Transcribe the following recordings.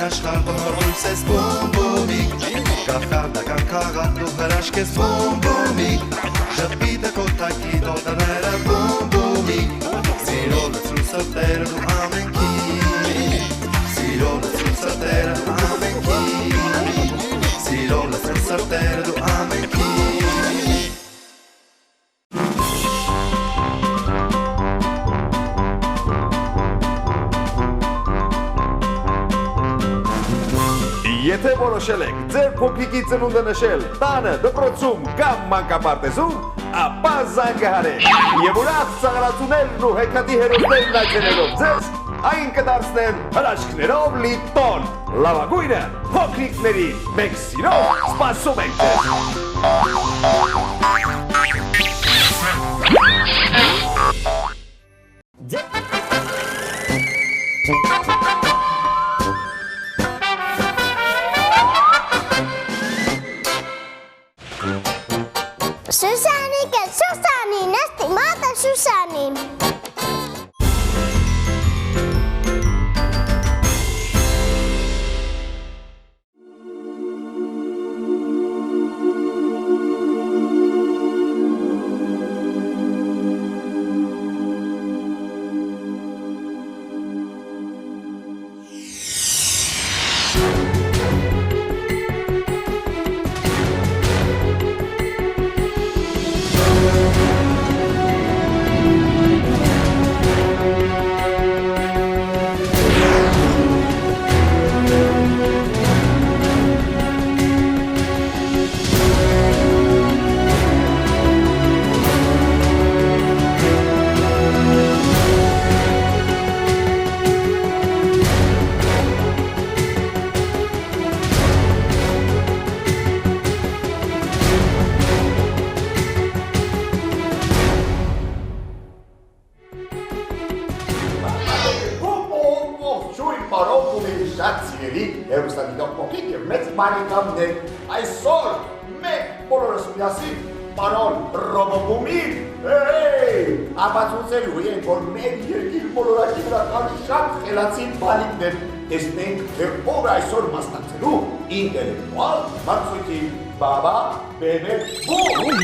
աշխարհ բորույս ես բոմբոմի Կախարդական քաղաք ու հրաշք ես բոմբոմի Ժպիտը կոտակի տոտաները բոմբոմի Սիրո լծրու սրտերը դու ամենքի Սիրո լծրու սրտերը դու ամենքի Սիրո լծրու սրտերը դու ամենքի Եթե որոշել եք ձեր փոքրիկի ծնունդը նշել տանը, դպրոցում կամ մանկապարտեզում, ապա զանգահարեք եւ ուրախ ծաղրացուներն ու հեքիաթի հերոսներն այցելելով ձեզ այն կդարձնեն հրաշքներով լի տոն։ Լավագույնը փոքրիկների մեկ սիրով սպասում ենք Susanica, Susanina, estimada Susanina. Բարեկամներ, այսօր մեկ բոլորս միասին պարոն Ռոբոբումին ապացուցելու ենք, որ մեր երկիր բոլորակի վրական շատ խելացի բանիկներ տեսնենք, թե ով այսօր մասնակցելու ինտելեկտուալ մրցույթի բաբա բեբե բում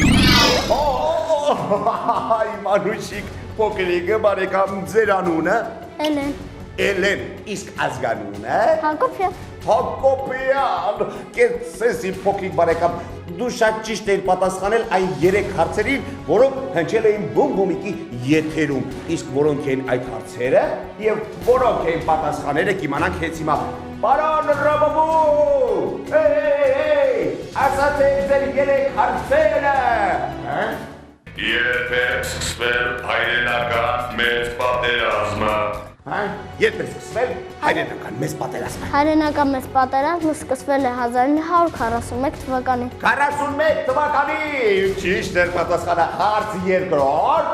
Այ մանուշիկ փոքրիկը բարեկամ ձեր անունը Էլեն, իսկ ազգանունը Հակոբյան Հակոբյան, կեցեսի փոքրիկ բարեկամ, դու շատ ճիշտ էիր պատասխանել այն 3 հարցերին, որոնք հնչել էին բում-բումիկի եթերում, իսկ որոնք էին այդ հարցերը եւ որոնք էին պատասխանները կիմանանք հենց հիմա։ Պարոն Ռոբոբում, ասած եք ձեր 3 հարցերը։ Երբ է սկսվել հայրենական մեծ պատերազմը։ Երբ է սկսվել հայրենական մեծ պատերազմը։ Հայրենական մեծ պատերազմը սկսվել է 1941 թվականին։ 41 թվականին, ճիշտ էր պատասխանը, հարց երկրորդ։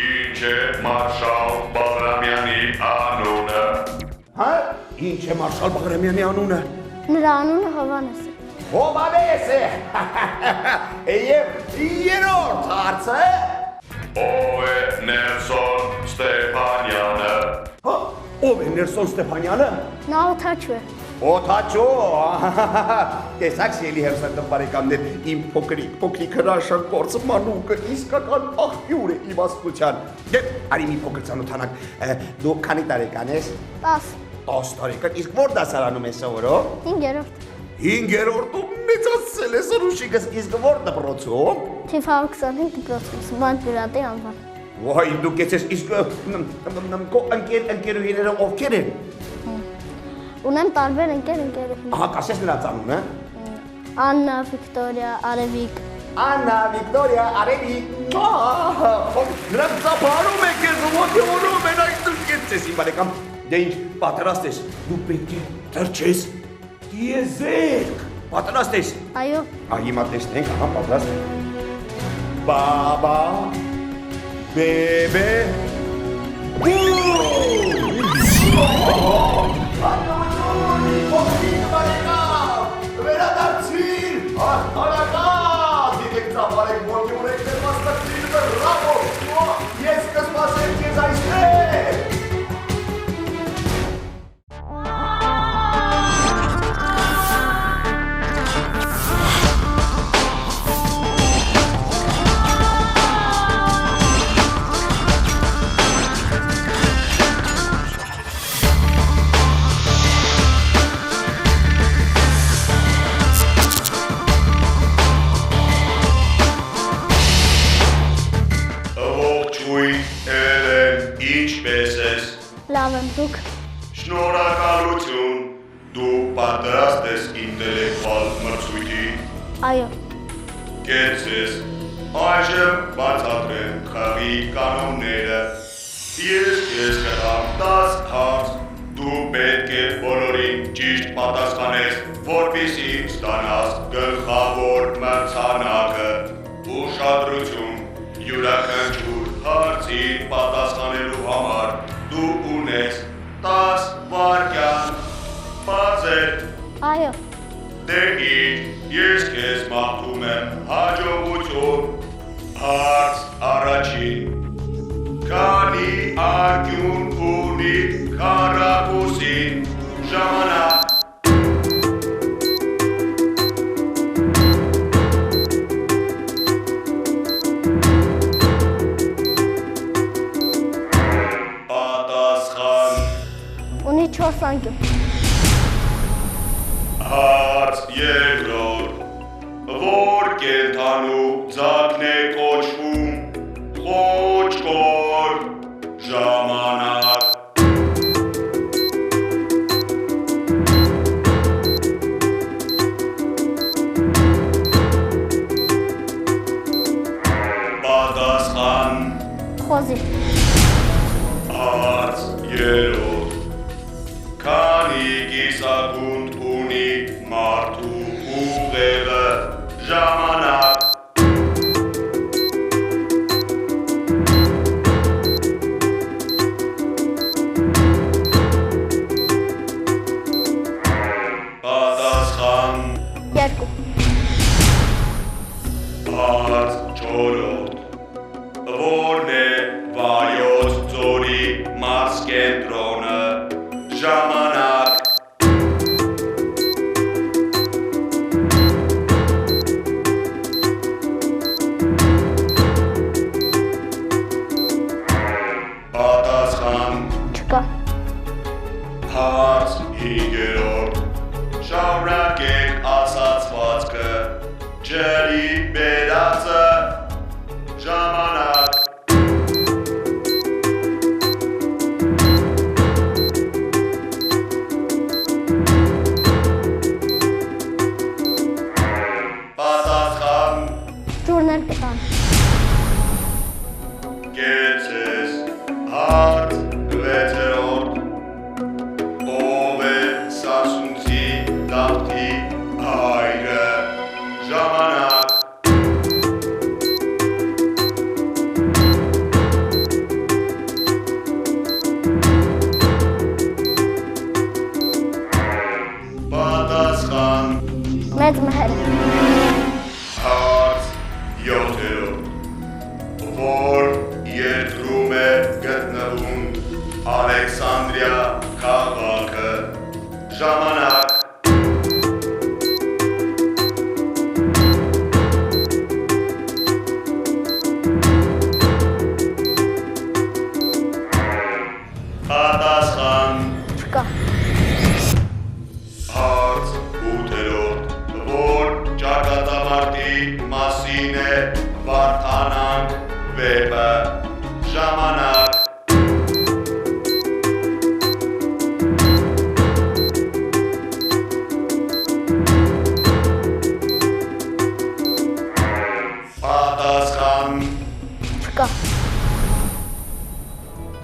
Ինչ է Մարշալ Բաղրամյանի անունը։ Ինչ է Մարշալ Բաղրամյանի անունը։ Նրա անունը Հովհաննես է։ Հովհաննես է։ Եվ երրորդ հարցը։ Ով է Նելսոն Ստեփանյանը։ Ով է Նելսոն Ստեփանյանը։ Նա օդաչու է։ Օդաչու։ Տեսակ սիրելի հերոսական բարեկամներ, իմ փոքրիկ հրաշան գործը մանուկը իսկական աղբյուր է իմաստության։ Եվ արի մի փոքր ծանոթանանք։ Դու քանի տարեկան ես։ 10 տարեկան, իսկ որ դասարանում ես սովորում։ 5-րդ։ 5-րդում մեծացել ես ռուշիկս, իսկ որ դպրոցում։ Թիվ 25 դպրոցում, Սմբան Պիրատի անվան։ Վայ, դու կեցես, իսկ քո ընկերուհիները ովքեր են։ Ունեմ տարբեր ընկերուհիներ։ Ահա, կասես նրանց անունը։ Աննա, Վիկտորիա, Արևիկ։ Աննա, Վիկտորիա, Արևիկ։ Նրանց ծափարում եք ես, ոտիորում են այս դու կեցես, իմ բարեկամ։ Դե ինչ, պատրաստ ես, դու պետք է թրջես, դիեզերք, պատրաստ ես։ Այո։ Հիմա տեսնենք, ահա, պատրաստ։ Բաբա, բեբե, Լավ եմ դուք։ Շնորհակալություն։ Դու պատրաստ ես ինտելեկտուալ մրցույթի։ Այո, Կեցես, այժմ բացատրեմ խաղի կանոնները։ Ես կտամ 10 հարց, դու պետք է բոլորին ճիշտ պատասխանես, որպեսզի ստանաս գլխավոր մրցանակը։ Ուշադրություն, յուրաքանչյուր հարցին պատասխանելու համար դու ունես 10 վայրկյան։ Բացեր։ այո, Դե ինչ, ես քեզ մաղթում եմ հաջողություն։ Հարց առաջին։ Քանի անկյուն ունի քառակուսին ժամանակ։ Պատասխան։ ունի 4 անկյուն, Հարց երկրորդ, որ կենդանու ձագն է կոչվում խոճկոր ժամանակ։ Պատասխան։ խոզի, Հարց երրորդ, քանի կիսագունդ ունի մարդու ուղեղը ժամանակ։ Պատասխան։ 2, Հարց չորրորդ, որն է Վայոց ձորի մարզկենտրոնը ժամանակ։ Պատասխան։ չկա, Հարց հինգերորդ, շարունակեք ասացվածքը, ջրի բերածը ժամանակ։ Պատասխան։ ջուրներ կտան, Կեցես, հարց վեցերորդ, ով է Սասունցի դավթի հայրը ժամանակ։ Պատասխան։ մեծ մհեր, Հարց յոթերորդ, որ երկրում է գտնվում Ալեքսանդրիա քաղաքը ժամանակ։ Պատասխան։ չկա, Հարց ութերորդ, որ ճակատամարտի մասին է Վարդանանք վեպը ժամանակ։ Պատասխան։ չկա,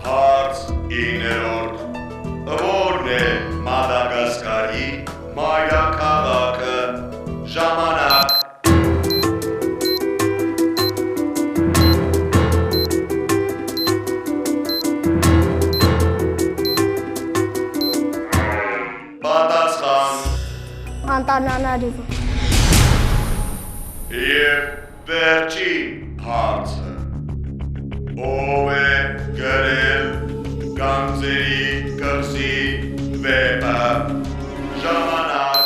Հարց իններորդ, որն է Մադագասկարի մայրաքաղաքը ժամանակ։ Պատասխան։ անտանանարիվը, Եվ վերջին հարցը, ով է գրել Գանձերի կղզի վեպը ժամանակ։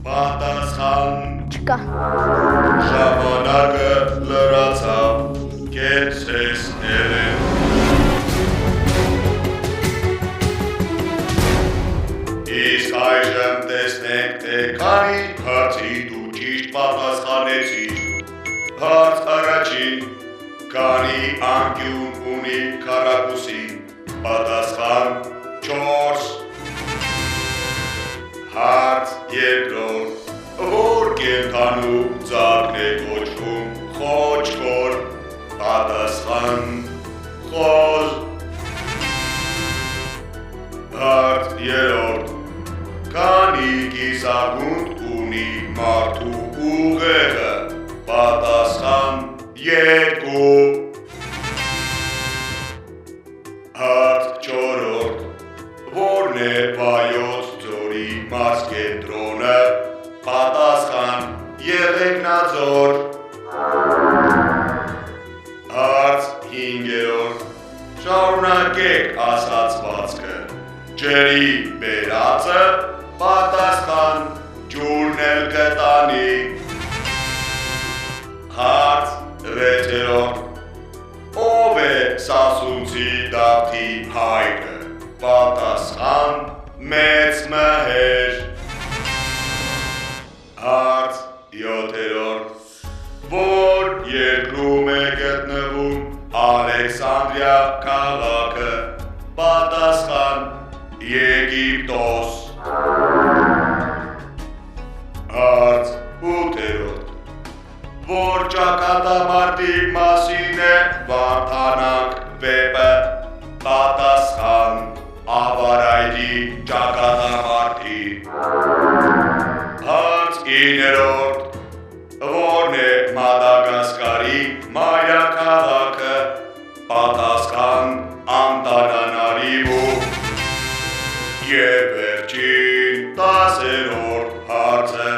Պատասխան։ չկա, Ժամանակը լրացավ, կեցես Էլեն։ քանի անկյուն ունի քառակուսի, պատասխան 4 Հարց երկրորդ, որ կենդանու ձագն է կոչվում խոչկոր, պատասխան խոզ Հարց երրորդ, քանի կիսագունդ ունի մարդու ուղեղը, պատասխան 2 Հարց չորրորդ, որն է Վայոց ձորի մարզկենտրոնը, պատասխան Եղեգնաձոր Հարց հինգերորդ, շարունակեք ասացվածքը, ջրի բերածը, պատասխան ջուրն էլ կտանի Հարց վեցերորդ, ով է Սասունցի դավթի հայրը, պատասխան մեծ մհեր Հարց յոթերորդ, որ երկրում է գտնվում Ալեքսանդրիա քաղաքը, պատասխան Եգիպտոս Հարց ութերորդ, որ ճակատամարտի մասին է Վարդանանք վեպը, պատասխան Ավարայրի ճակատամարտի Հարց իներորդ, որն է Մադագասկարի մայրաքաղաքը, պատասխան Անտանանարիվու Եվ վերջին 10-րդ հարցը,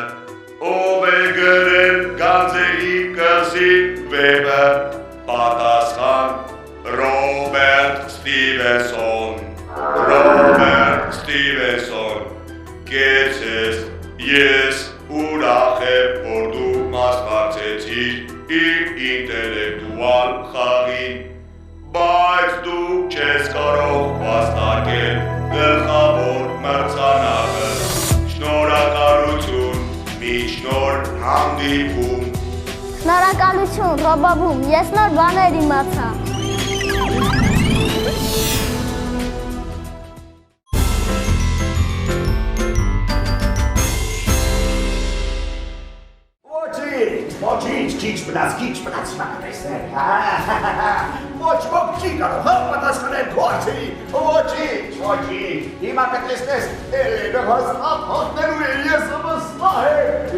ով է գրել Գանձերի կղզի վեպը, պատասխան Ռոբերտ Ստիվենսոն Կեցես, ես ուրախ եմ, որ դու մասնակցեցիր իմ ինտելեկտուալ խաղին, բայց դու չես կարող վաստակել գլխավոր մրցանակը, շնորհակալություն, մինչ նոր հանդիպում Շնորհակալություն, Ռոբոբում, ես նոր բաներ իմացա Ոչինչ, քիչ մնաց մակտեսներ, ոչ ոք չի կարող պատասխանել գործի, ոչինչ, հիմա կտեսնես, էլենը հաստատ հոտներու է, ես վստահ եմ,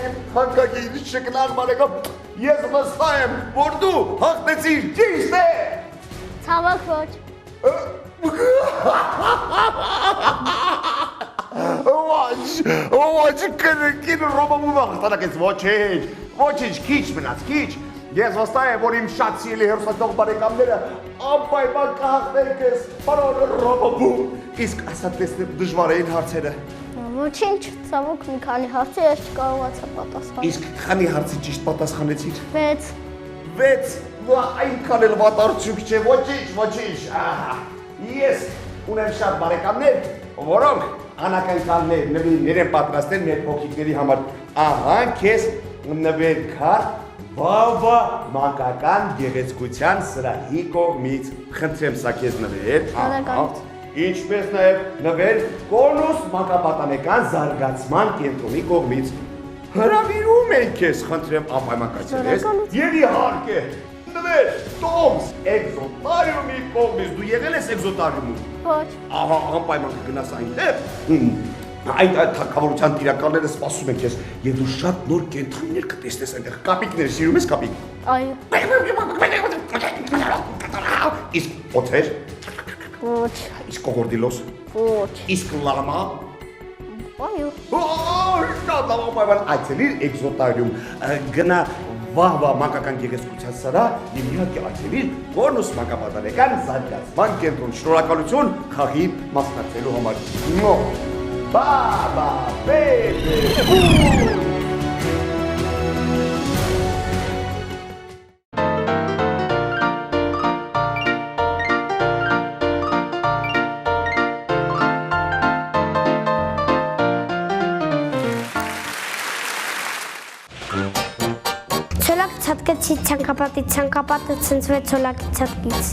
իմ հանկագին շկնան բարեկամ, ես վստահ եմ, որ դու հաղթեցիր, ճիշտ է, Ցավոք ոչ Ոչ, կին Ռոբոբում աղթանակեց, ոչինչ, քիչ մնաց, Ես վստահ եմ, որ իմ շատ սիրելի հեռուստատող բարեկամները անպայման կհաղթեն քեզ, պարոն Ռոբոբում, իսկ ասա տեսնեմ դժվար էին հարցերը։ Ոչինչ, ցավոք մի քանի հարցի ես չկարողացա պատասխանել։ Իսկ քանի հարցի ճիշտ պատասխանեցիր։ 6 այնքան էլ վատ արդյունք չէ, ոչինչ, ես ունեմ շատ բարեկամներ, որոնք անակնկալներ նվիրներ են պատրաստել մեր փոքրիկների համար, ահա քեզ նվեր Վավա մանկական գեղեցկության սրահի կողմից, խնդրեմ սա քեզ նվեր, ինչպես նաև նվեր Կոնուս մանկապատանեկան զարգացման կենտրոնի կողմից, հրավիրում ենք քեզ, խնդրեմ անպայման կայացրես, եւ իհարկե նվեր Տոմս էկզոտարիումի կողմից, դու եղել ես էկզոտարիումում, Ոչ ահա անպայման կգնաս այնտեղ, Այդ թագավորության տիրակալները սպասում են քեզ եւ դու շատ նոր կենտրոններ կտեսնես այնտեղ։ Կապիկներ սիրում ես կապիկ։ Այո Իսկ օթեր։ Ոչ Իսկ կոկորդիլոս։ Ոչ Իսկ լամա։ Այո Շատ լավ պայման այցելիր էկզոտարիում։ Գնա վահվա մանկական գեղեցկության սրահ եւ իհարկե այցելիր Կոնուս մանկապատանեկան զարգացման կենտրոն։ Շնորհակալություն խաղի մասնակցելու համար։ Baba, baby, Ցոլակ ցածկեցի ցանկապատի ցանկապատը ցնցվեց ցոլակի ցածկից։